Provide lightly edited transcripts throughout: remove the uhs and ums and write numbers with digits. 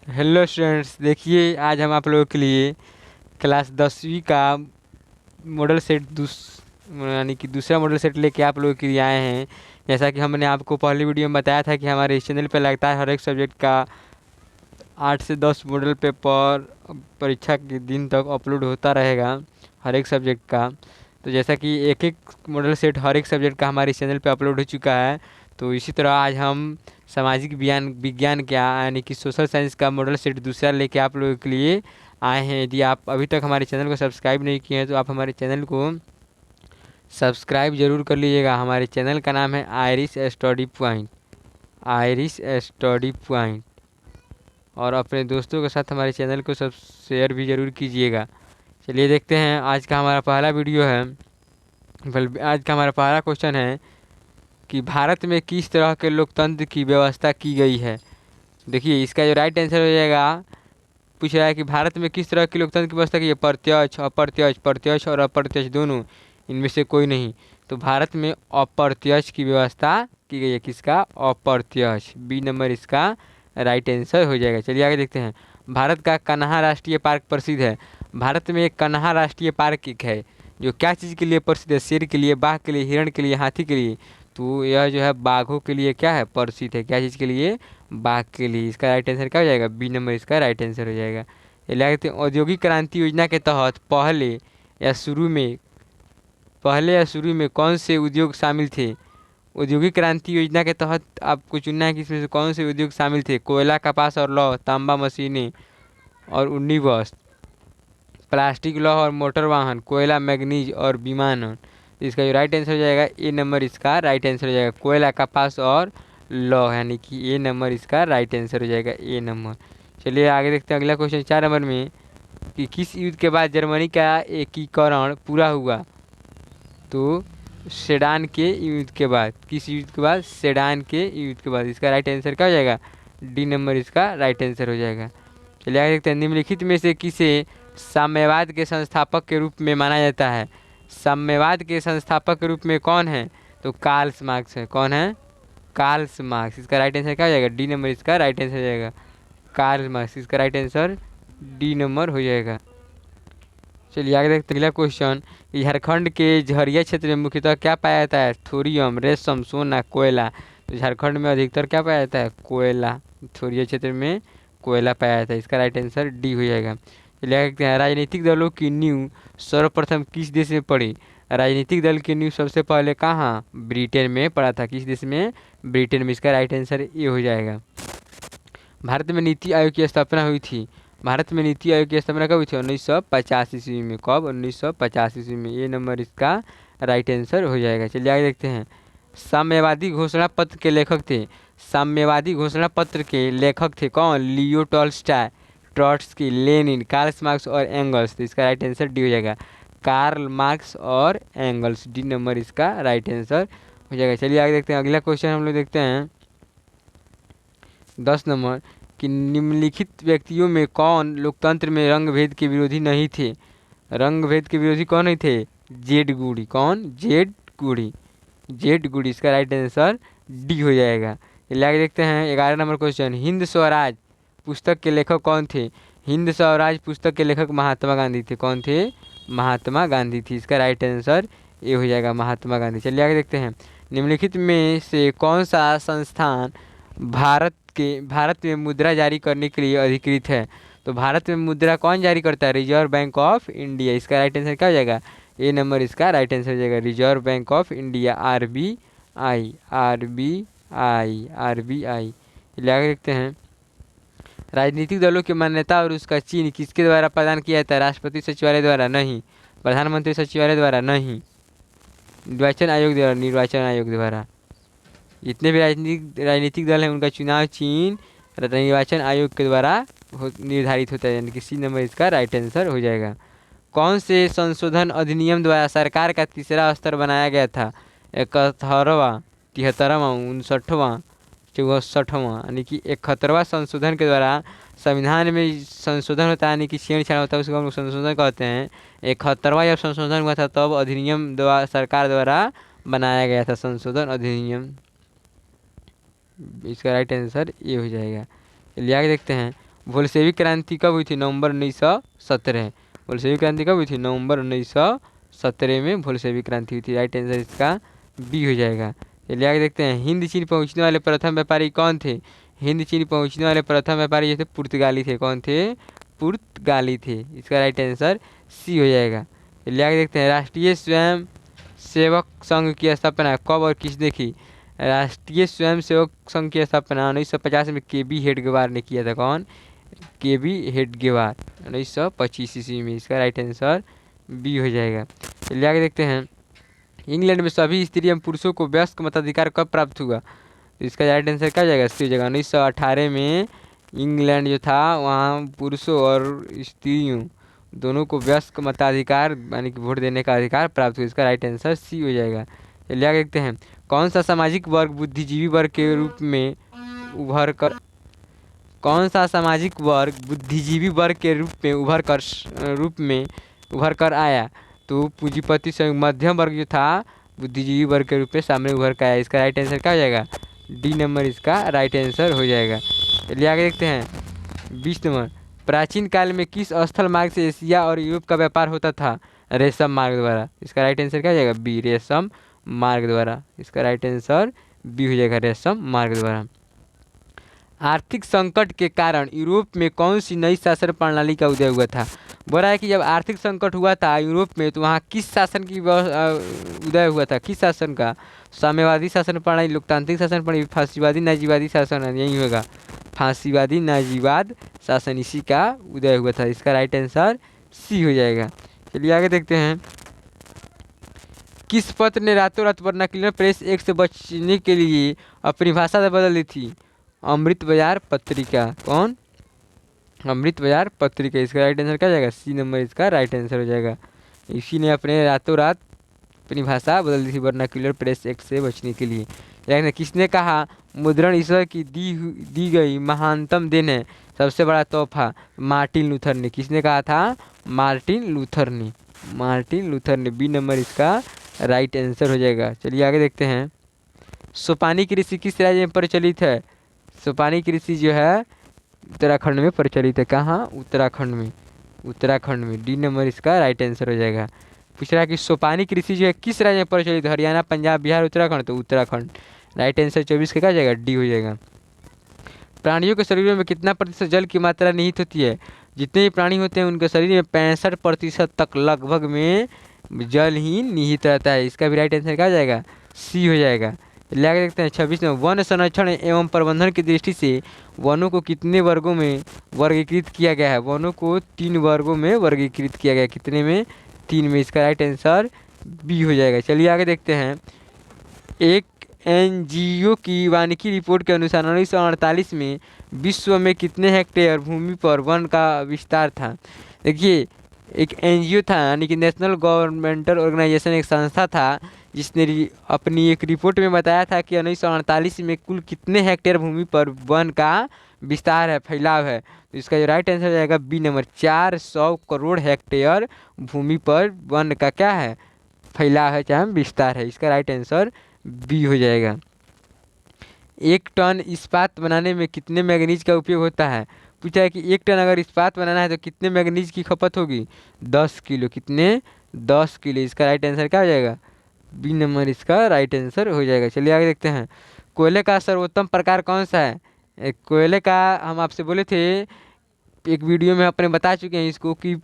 Hello students, देखिए आज हम आप लोगों के लिए क्लास 10वीं का मॉडल सेट यानी कि दूसरा मॉडल सेट लेके आप लोगों के लिए आए हैं। जैसा कि हमने आपको पहली वीडियो में बताया था कि हमारे इस चैनल पे लगता है हर एक सब्जेक्ट का 8 से 10 मॉडल पेपर परीक्षा के दिन तक अपलोड होता रहेगा हर एक सब्जेक्ट का। तो जैसा कि एक एक मॉडल सेट हर एक सब्जेक्ट का हमारे इस चैनल पे अपलोड हो चुका है, तो इसी तरह आज हम सामाजिक विज्ञान विज्ञान क्या यानी कि सोशल साइंस का मॉडल सेट दूसरा लेके आप लोगों के लिए आए हैं। यदि आप अभी तक हमारे चैनल को सब्सक्राइब नहीं किए हैं तो आप हमारे चैनल को सब्सक्राइब ज़रूर कर लीजिएगा। हमारे चैनल का नाम है Irish study point, Irish study point. और अपने दोस्तों के साथ हमारे चैनल को सब शेयर भी ज़रूर कीजिएगा। चलिए देखते हैं आज का हमारा पहला वीडियो है। आज का हमारा पहला क्वेश्चन है कि भारत में किस तरह के लोकतंत्र की व्यवस्था की गई है। देखिए इसका जो राइट आंसर हो जाएगा, पूछ रहा है कि भारत में किस तरह की लोकतंत्र की व्यवस्था की है। प्रत्यक्ष, अप्रत्यक्ष, प्रत्यक्ष और अप्रत्यक्ष दोनों, इनमें से कोई नहीं। तो भारत में अप्रत्यक्ष की व्यवस्था की गई है। किसका? अप्रत्यक्ष। बी नंबर इसका राइट आंसर हो जाएगा। चलिए आगे देखते हैं। भारत का कन्हा राष्ट्रीय पार्क प्रसिद्ध है। भारत में एक कन्हा राष्ट्रीय पार्क एक है जो क्या चीज़ के लिए प्रसिद्ध है? शेर के लिए, बाघ के लिए, हिरण के लिए, हाथी के लिए। तो यह जो है बाघों के लिए क्या है? प्रसिद्ध है। क्या चीज़ के लिए? बाघ के लिए। इसका राइट आंसर क्या हो जाएगा? बी नंबर इसका राइट आंसर हो जाएगा। चलिए आगे देखते हैं। औद्योगिक क्रांति योजना के तहत पहले या शुरू में कौन से उद्योग शामिल थे? औद्योगिक क्रांति योजना के तहत आपको चुनना है कि इसमें से कौन से उद्योग शामिल थे। कोयला, कपास और लौह, तांबा मशीनें और उन्नी वस्त्र, प्लास्टिक, लौह और मोटर वाहन, कोयला, मैग्नीज और विमानन। तो इसका जो राइट आंसर हो जाएगा ए नंबर इसका राइट आंसर हो जाएगा। कोयला, कपास और लौह, यानी कि ए नंबर इसका राइट आंसर हो जाएगा, ए नंबर। चलिए आगे देखते हैं अगला क्वेश्चन 4 नंबर में कि किस युद्ध के बाद जर्मनी का एकीकरण पूरा हुआ। तो सेडान के युद्ध के बाद। किस युद्ध के बाद? सेडान के युद्ध के बाद। इसका राइट आंसर क्या हो जाएगा? डी नंबर इसका राइट आंसर हो जाएगा। चलिए आगे देखते हैं। निम्नलिखित में से किसे साम्यवाद के संस्थापक के रूप में माना जाता है? साम्यवाद के संस्थापक के रूप में कौन है? तो कार्ल मार्क्स है। कौन है? Karl Marx. इसका राइट आंसर क्या हो जाएगा? डी नंबर इसका राइट आंसर हो जाएगा, कार्ल मार्क्स। इसका राइट आंसर डी नंबर हो जाएगा। चलिए आगे देखते हैं अगला क्वेश्चन। झारखंड के झरिया क्षेत्र में मुख्यतः क्या पाया जाता है? थोरियम, रेशम, सोना, कोयला। तो झारखंड में अधिकतर क्या पाया जाता है? कोयला। थोरिया क्षेत्र में कोयला पाया जाता है। इसका राइट आंसर डी हो जाएगा। चलिए आगे देखते हैं। राजनीतिक दलों की नींव सर्वप्रथम किस देश में पड़ी? राजनीतिक दल की नींव सबसे पहले कहाँ? ब्रिटेन में पड़ा था। किस देश में? ब्रिटेन में। इसका राइट आंसर ये हो जाएगा। भारत में नीति आयोग की स्थापना हुई थी। भारत में नीति आयोग की स्थापना कब हुई थी? 1950 ईस्वी में। कब? 1950 ईस्वी में। ये नंबर इसका राइट आंसर हो जाएगा। चलिए आगे देखते हैं। साम्यवादी घोषणा पत्र के लेखक थे। साम्यवादी घोषणा पत्र के लेखक थे कौन? Leo Tolstoy, Trotsky, Lenin, Karl Marx और एंगल्स। तो इसका राइट आंसर डी हो जाएगा, कार्ल मार्क्स और एंगल्स। डी नंबर इसका राइट आंसर हो जाएगा। चलिए आगे देखते हैं। अगला क्वेश्चन हम लोग देखते हैं 10 नंबर कि निम्नलिखित व्यक्तियों में कौन लोकतंत्र में रंग भेद के विरोधी नहीं थे? रंग भेद के विरोधी कौन नहीं थे? जेड गुडी। कौन? जेड गुडी। जेड गुडी। इसका राइट आंसर डी हो जाएगा। चलिए आगे देखते हैं 11 नंबर क्वेश्चन। हिंद स्वराज पुस्तक के लेखक कौन थे? हिंद स्वराज पुस्तक के लेखक महात्मा गांधी थे। कौन थे? महात्मा गांधी थी। इसका राइट आंसर ये हो जाएगा, महात्मा गांधी। चलिए आगे देखते हैं। निम्नलिखित में से कौन सा संस्थान भारत में मुद्रा जारी करने के लिए अधिकृत है? तो भारत में मुद्रा कौन जारी करता है? Reserve bank of India. इसका राइट आंसर क्या हो जाएगा? ए नंबर इसका राइट आंसर हो जाएगा, reserve bank of India, RBI। RBI। चलिए आगे देखते हैं। राजनीतिक दलों की मान्यता और उसका चिन्ह किसके द्वारा प्रदान किया जाता है? राष्ट्रपति सचिवालय द्वारा? नहीं। प्रधानमंत्री सचिवालय द्वारा? नहीं। निर्वाचन आयोग द्वारा? निर्वाचन आयोग द्वारा। जितने भी राजनीतिक दल हैं उनका चुनाव चिन्ह निर्वाचन आयोग के द्वारा निर्धारित होता है, यानी कि सी नंबर इसका राइट आंसर हो जाएगा। कौन से संशोधन अधिनियम द्वारा सरकार का तीसरा स्तर बनाया गया था? 71वां, 73वां, 59वां, 64वां, यानी कि 71वां संशोधन के द्वारा संविधान में संशोधन होता है, यानी कि छेड़छाड़ होता है, उसको हम लोग संशोधन कहते हैं। 71वां जब संशोधन हुआ था तब अधिनियम द्वारा सरकार द्वारा बनाया गया था, संशोधन अधिनियम। इसका राइट आंसर ये हो जाएगा। चलिए आगे देखते हैं। बोल्शेविक क्रांति कब हुई थी? नवंबर 1917। बोल्शेविक क्रांति कब हुई थी? नवंबर 1917 में बोल्शेविक क्रांति हुई थी। राइट आंसर इसका बी हो जाएगा। चलिए आगे देखते हैं, हिंद चीन पहुंचने वाले प्रथम व्यापारी कौन थे? हिंद चीन पहुंचने वाले प्रथम व्यापारी जो थे पुर्तगाली थे। कौन थे? पुर्तगाली थे। इसका राइट आंसर सी हो जाएगा। चलिए आगे देखते हैं, राष्ट्रीय स्वयं सेवक संघ की स्थापना कब और किसने की? राष्ट्रीय स्वयं सेवक संघ की स्थापना 1950 में KB हेडगेवार ने किया था। कौन? KB हेडगेवार, 1925 ईस्वी में। इसका राइट आंसर बी हो जाएगा। चलिए आगे देखते हैं, इंग्लैंड में सभी स्त्री एवं पुरुषों को वयस्क मताधिकार कब प्राप्त हुआ? तो इसका राइट आंसर क्या हो जाएगा? सी हो जाएगा। 1918 में इंग्लैंड जो था वहाँ पुरुषों और स्त्रियों दोनों को वयस्क मताधिकार यानी कि वोट देने का अधिकार प्राप्त हुआ। इसका राइट आंसर सी हो जाएगा। चलिए आगे देखते हैं, कौन सा सामाजिक वर्ग बुद्धिजीवी वर्ग के रूप में उभर कर कौन सा सामाजिक वर्ग बुद्धिजीवी वर्ग के रूप में उभर कर आया? तो पूंजीपति से मध्यम वर्ग जो था बुद्धिजीवी वर्ग के रूप में सामने उभर कर आया। इसका राइट आंसर क्या हो जाएगा? डी नंबर इसका राइट आंसर हो जाएगा। चलिए आगे देखते हैं, 20 नंबर, प्राचीन काल में किस स्थल मार्ग से एशिया और यूरोप का व्यापार होता था? रेशम मार्ग द्वारा। इसका राइट आंसर क्या हो जाएगा? बी, रेशम मार्ग द्वारा। इसका राइट आंसर बी हो जाएगा, रेशम मार्ग द्वारा। आर्थिक संकट के कारण यूरोप में कौन सी नई शासन प्रणाली का उदय हुआ था? बोल रहा है कि जब आर्थिक संकट हुआ था यूरोप में तो वहाँ किस शासन की उदय हुआ था? किस शासन का? साम्यवादी शासन प्रणाली, लोकतांत्रिक शासन प्रणाली, फांसीवादी नाजीवादी शासन? यही होगा, फांसीवादी नाजीवाद शासन, इसी का उदय हुआ था। इसका राइट आंसर सी हो जाएगा। चलिए आगे देखते हैं, किस पत्र ने रातों रात वर्नाक्युलर प्रेस एक्ट से बचने के लिए अपनी भाषा बदल दी थी? अमृत बाजार पत्रिका। कौन? अमृत बाजार पत्रिका। इसका राइट आंसर क्या जाएगा? सी नंबर इसका राइट आंसर हो जाएगा। इसी ने अपने रातों रात अपनी भाषा बदल दी थी वर्नाक्युलर प्रेस एक्ट से बचने के लिए। लेकिन किसने कहा मुद्रण ईश्वर की दी गई महानतम देन है, सबसे बड़ा तोहफा? मार्टिन लूथर ने। किसने कहा था? मार्टिन लूथर ने। मार्टिन लूथर ने। बी नंबर इसका राइट आंसर हो जाएगा। चलिए आगे देखते हैं, सोपानी कृषि किस राज्य में प्रचलित है? सोपानी कृषि जो है उत्तराखंड में प्रचलित है। कहाँ? उत्तराखंड में। उत्तराखंड में। डी नंबर इसका राइट आंसर हो जाएगा। पूछ रहा है कि सोपानी कृषि जो है किस राज्य में प्रचलित है? हरियाणा, पंजाब, बिहार, उत्तराखंड? तो उत्तराखंड। राइट आंसर 24 का क्या जाएगा? डी हो जाएगा। प्राणियों के शरीर में कितना प्रतिशत जल की मात्रा निहित होती है? जितने भी प्राणी होते हैं उनके शरीर में 65% तक लगभग में जल ही निहित रहता है। इसका भी राइट आंसर क्या हो जाएगा? सी हो जाएगा। आगे देखते हैं 26 में, वन संरक्षण एवं प्रबंधन की दृष्टि से वनों को कितने वर्गों में वर्गीकृत किया गया है? वनों को 3 वर्गों में वर्गीकृत किया गया है। कितने में? 3 में। इसका राइट आंसर बी हो जाएगा। चलिए आगे देखते हैं, एक NGO की वानिकी रिपोर्ट के अनुसार 1948 में विश्व में कितने हेक्टेयर भूमि पर वन का विस्तार था? देखिए, एक NGO था यानी कि नेशनल गवर्नमेंटल ऑर्गेनाइजेशन, एक संस्था था जिसने अपनी एक रिपोर्ट में बताया था कि 1948 में कुल कितने हेक्टेयर भूमि पर वन का विस्तार है, फैलाव है। तो इसका जो राइट आंसर जाएगा बी नंबर, 400 करोड़ हेक्टेयर भूमि पर वन का क्या है? फैलाव है, चाहे विस्तार है। इसका राइट आंसर बी हो जाएगा। 1 टन इस्पात बनाने में कितने मैग्नीज का उपयोग होता है? पूछा है कि 1 टन अगर इस्पात बनाना है तो कितने मैग्नीज की खपत होगी? 10 किलो। कितने? 10 किलो। इसका राइट आंसर क्या हो जाएगा? बी नंबर इसका राइट आंसर हो जाएगा। चलिए आगे देखते हैं, कोयले का सर्वोत्तम प्रकार कौन सा है? कोयले का हम आपसे बोले थे एक वीडियो में, अपने बता चुके हैं इसको कि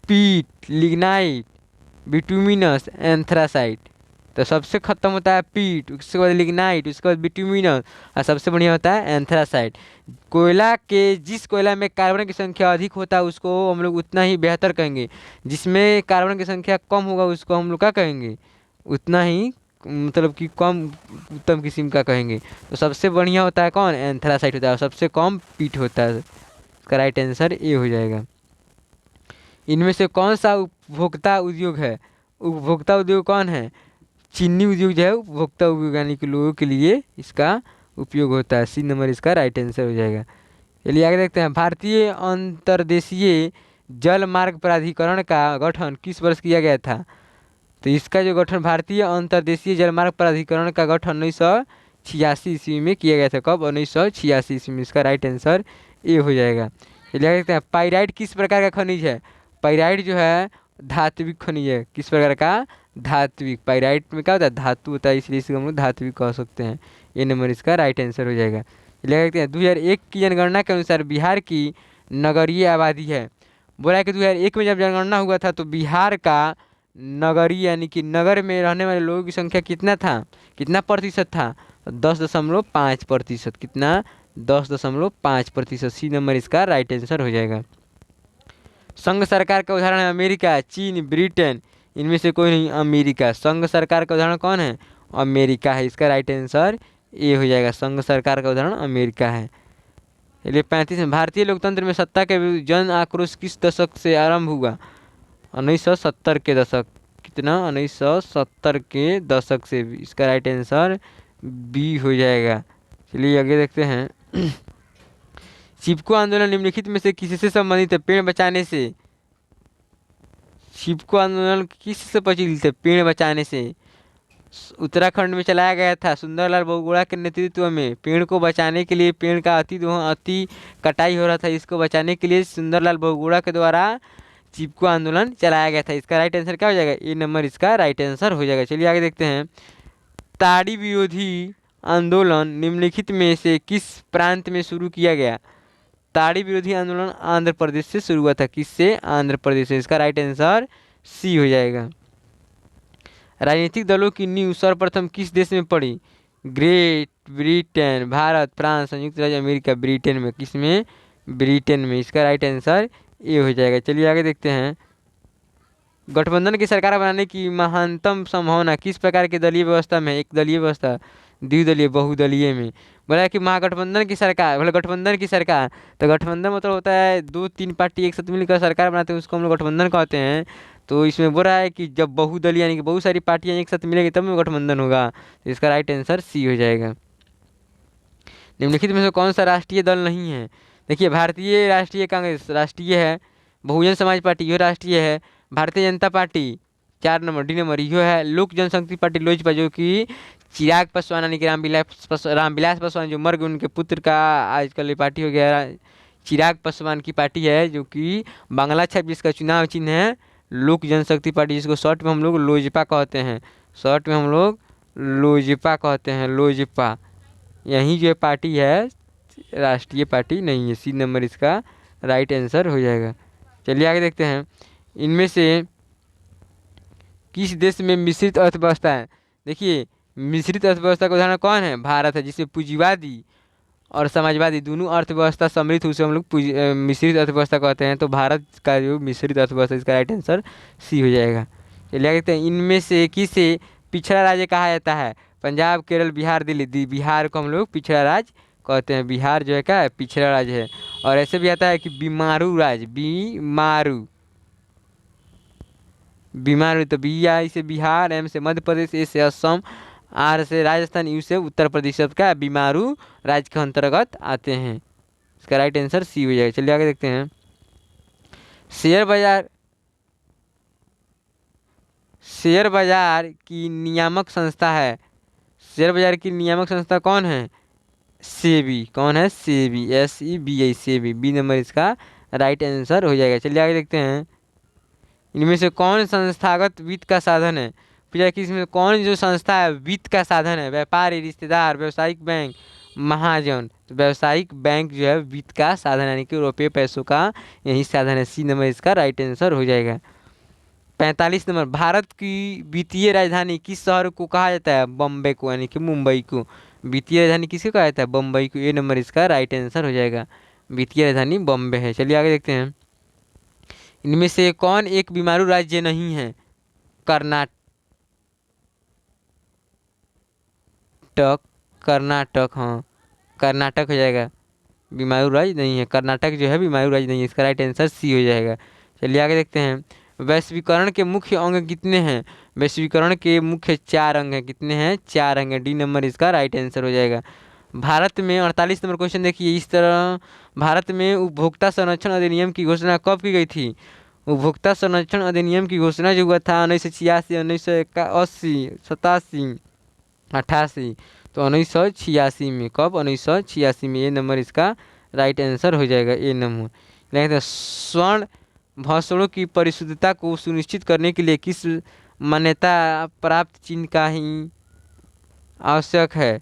पीट, लिग्नाइट, बिटुमिनस, एंथ्रासाइट। तो सबसे खत्म होता है पीट, उसके बाद लिग्नाइट, उसके बाद बिटुमिनस, और सबसे बढ़िया होता है एंथ्रासाइट। कोयला के जिस कोयला में कार्बन की संख्या अधिक होता है उसको हम लोग उतना ही बेहतर कहेंगे, जिसमें कार्बन की संख्या कम होगा उसको हम लोग क्या कहेंगे? उतना ही, मतलब कि कम उत्तम किस्म का कहेंगे। तो सबसे बढ़िया होता है कौन? एंथ्रासाइट होता है, और सबसे कम पीट होता है। इसका राइट आंसर ए हो जाएगा। इनमें से कौन सा उपभोक्ता उद्योग है? उपभोक्ता उद्योग कौन है? चीनी उद्योग जो है उपभोक्ता उद्योग यानी कि लोगों के लिए इसका उपयोग होता है। सी नंबर इसका राइट आंसर हो जाएगा। चलिए आगे देखते हैं, भारतीय अंतर्देशीय जल मार्ग प्राधिकरण का गठन किस वर्ष किया गया था? तो इसका जो गठन भारतीय अंतर्देशीय जलमार्ग प्राधिकरण का गठन 1986 ईस्वी में किया गया था। कब? 1986 ईस्वी में। इसका राइट आंसर ए हो जाएगा। चलिए देखते हैं पाइराइट किस प्रकार का खनिज है। पाइराइट जो है धात्विक खनिज है। किस प्रकार का? धात्विक। पाइराइट में क्या होता है? धातु होता है, इसलिए इसको हम लोग धात्विक कह सकते हैं। ये नंबर इसका राइट आंसर हो जाएगा। चलिए देखते हैं 2001 की जनगणना के अनुसार बिहार की नगरीय आबादी है। बोला है कि 2001 में जब जनगणना हुआ था तो बिहार का नगरीय यानी कि नगर में रहने वाले लोगों की संख्या कितना था, कितना प्रतिशत था? 10.5%। कितना? 10.5%। सी नंबर इसका राइट आंसर हो जाएगा। संघ सरकार का उदाहरण है अमेरिका, चीन, ब्रिटेन। इनमें से कोई नहीं, अमेरिका। संघ सरकार का उदाहरण कौन है? अमेरिका है। इसका राइट आंसर ए हो जाएगा। संघ सरकार का उदाहरण अमेरिका है। चलिए 35 में भारतीय लोकतंत्र में सत्ता के विरुद्ध जन आक्रोश किस दशक से आरंभ हुआ? 1970 के दशक। कितना? 1970 के दशक से। इसका राइट आंसर बी हो जाएगा। चलिए आगे देखते हैं चिपको आंदोलन निम्नलिखित में से किससे संबंधित है? पेड़ बचाने से। चिपको आंदोलन किससे प्रचलित है? पेड़ बचाने से। उत्तराखंड में चलाया गया था सुंदरलाल बहुगुणा के नेतृत्व में। पेड़ को बचाने के लिए, पेड़ का अति कटाई हो रहा था, इसको बचाने के लिए सुंदरलाल बहुगुणा के द्वारा चिपको आंदोलन चलाया गया था। इसका राइट आंसर क्या हो जाएगा? ए नंबर इसका राइट आंसर हो जाएगा। चलिए आगे देखते हैं ताड़ी विरोधी आंदोलन निम्नलिखित में से किस प्रांत में शुरू किया गया? ताड़ी विरोधी आंदोलन आंध्र प्रदेश से शुरू हुआ था। किससे? आंध्र प्रदेश से। इसका राइट आंसर सी हो जाएगा। राजनीतिक दलों की नींव सर्वप्रथम किस देश में पड़ी? ग्रेट ब्रिटेन, भारत, फ्रांस, संयुक्त राज्य अमेरिका। ब्रिटेन में। किस में? ब्रिटेन में। इसका राइट आंसर ए हो जाएगा। चलिए आगे देखते हैं गठबंधन की सरकार बनाने की महानतम संभावना किस प्रकार की दलीय व्यवस्था में? एक दलीय व्यवस्था, द्विदलीय, बहुदलीय में। बोला है कि महागठबंधन की सरकार, बोले गठबंधन की सरकार, तो गठबंधन मतलब होता है 2-3 पार्टी एक साथ मिलकर सरकार बनाते हैं, उसको हम लोग गठबंधन कहते हैं। तो इसमें बोल रहा है कि जब बहुदलीय यानी कि बहुत सारी पार्टियां एक साथ मिलेंगी तब में गठबंधन होगा। तो इसका राइट आंसर सी हो जाएगा। निम्नलिखित में से कौन सा राष्ट्रीय दल नहीं है? देखिए भारतीय राष्ट्रीय कांग्रेस राष्ट्रीय है, बहुजन समाज पार्टी यह राष्ट्रीय है, Bharatiya Janata party 4 number D number यह है, लोक जनशक्ति पार्टी लोजपा जो कि चिराग पासवान यानी कि रामविलास पासवान जो मर गए उनके पुत्र का आजकल ये पार्टी हो गया। चिराग पासवान की पार्टी है जो कि बांग्ला छाप जिसका चुनाव चिन्ह है लोक जनशक्ति पार्टी, जिसको शॉर्ट में हम लोग लोजपा कहते हैं। शॉर्ट में हम लोग लोजपा कहते हैं, लोजपा। यही जो पार्टी है राष्ट्रीय पार्टी नहीं है। सी नंबर इसका राइट आंसर हो जाएगा। चलिए आगे देखते हैं इनमें से किस देश में मिश्रित अर्थव्यवस्था है? देखिए मिश्रित अर्थव्यवस्था का उदाहरण कौन है? भारत है, जिसमें पूंजीवादी और समाजवादी दोनों अर्थव्यवस्था सम्मिलित उसे हम लोग मिश्रित अर्थव्यवस्था कहते हैं। तो भारत का जो मिश्रित अर्थव्यवस्था इसका राइट आंसर सी हो जाएगा। चलिए आगे देखते हैं इनमें से किसे पिछड़ा राज्य कहा जाता है? पंजाब, केरल, बिहार, दिल्ली। बिहार को हम लोग पिछड़ा राज्य कहते हैं। बिहार जो है क्या है? पिछड़ा राज्य है। और ऐसे भी आता है कि बीमारू राज्य, बीमारू। तो बी आई से बिहार, एम से मध्य प्रदेश, ए से असम, आर से राजस्थान, यू से उत्तर प्रदेश, सबका बीमारू राज्य के अंतर्गत आते हैं। इसका राइट आंसर सी हो जाएगा। चलिए आगे देखते हैं शेयर बाजार की नियामक संस्था है। शेयर बाजार की नियामक संस्था कौन है? सेबी। कौन है? SEBI, SEBI, SEBI. B number इसका राइट आंसर हो जाएगा। चलिए आगे देखते हैं इनमें से कौन संस्थागत वित्त का साधन है? पूछा कि इसमें कौन जो संस्था है वित्त का साधन है? व्यापारी, रिश्तेदार, व्यवसायिक बैंक, महाजन। तो व्यवसायिक बैंक जो है वित्त का साधन यानी कि रुपये पैसों का यही साधन है। सी नंबर इसका राइट आंसर हो जाएगा। 45 नंबर भारत की वित्तीय राजधानी किस शहर को कहा जाता है? बम्बई को यानी कि मुंबई को। वित्तीय राजधानी किसे कहा जाता है? बम्बई को। ए नंबर इसका राइट आंसर हो जाएगा। वित्तीय राजधानी बम्बई है। चलिए आगे देखते हैं इनमें से कौन एक बीमारू राज्य नहीं है? कर्नाटक। हाँ कर्नाटक हो जाएगा। बीमारू राज्य नहीं है। कर्नाटक जो है बीमारू राज्य नहीं है। इसका राइट आंसर सी हो जाएगा। चलिए आगे देखते हैं वैश्वीकरण के मुख्य अंग कितने हैं? वैश्वीकरण के मुख्य 4 अंग हैं। कितने हैं? 4 अंग हैं। डी नंबर इसका राइट आंसर हो जाएगा। भारत में 48 नंबर क्वेश्चन देखिए इस तरह भारत में उपभोक्ता संरक्षण अधिनियम की घोषणा कब की गई थी? उपभोक्ता संरक्षण अधिनियम की घोषणा जो हुआ था 1986, 1981, 87, 88। तो 1986 में। कब? 1986 में। ये नंबर इसका राइट आंसर हो जाएगा ए नंबर। देखते हैं स्वर्ण भाषणों की परिशुद्धता को सुनिश्चित करने के लिए किस मान्यता प्राप्त चिन्ह का ही आवश्यक है?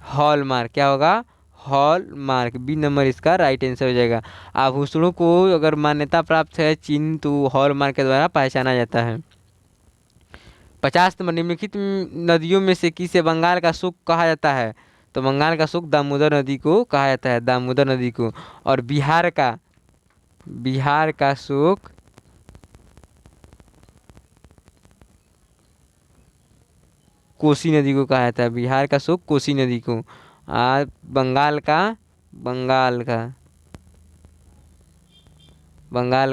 हॉलमार्क। क्या होगा? हॉलमार्क। बी नंबर इसका राइट आंसर हो जाएगा। आभूषणों को अगर मान्यता प्राप्त है चिन्ह तो हॉलमार्क के द्वारा पहचाना जाता है। 50 नंबर निम्नलिखित नदियों में से किसे बंगाल का शुक कहा जाता है? तो बंगाल का शुक दामोदर नदी को कहा जाता है, दामोदर नदी को। और बिहार का शुक कोसी नदी को कहा जाता है, बिहार का शुक कोसी नदी को। बंगाल का बंगाल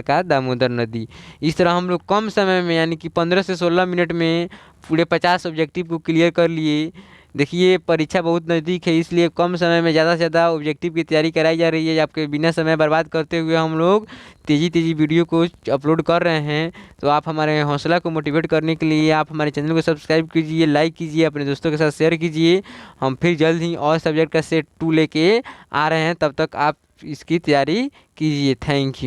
का दामोदर नदी। इस तरह हम लोग कम समय में यानी कि 15 से 16 मिनट में पूरे 50 ऑब्जेक्टिव को क्लियर कर लिए। देखिए परीक्षा बहुत नज़दीक है, इसलिए कम समय में ज़्यादा से ज़्यादा ऑब्जेक्टिव की तैयारी कराई जा रही है। आपके बिना समय बर्बाद करते हुए हम लोग तेज़ी वीडियो को अपलोड कर रहे हैं। तो आप हमारे हौसला को मोटिवेट करने के लिए आप हमारे चैनल को सब्सक्राइब कीजिए, लाइक कीजिए, अपने दोस्तों के साथ शेयर कीजिए। हम फिर जल्द ही और सब्जेक्ट का सेट 2 लेके आ रहे हैं, तब तक आप इसकी तैयारी कीजिए। Thank you.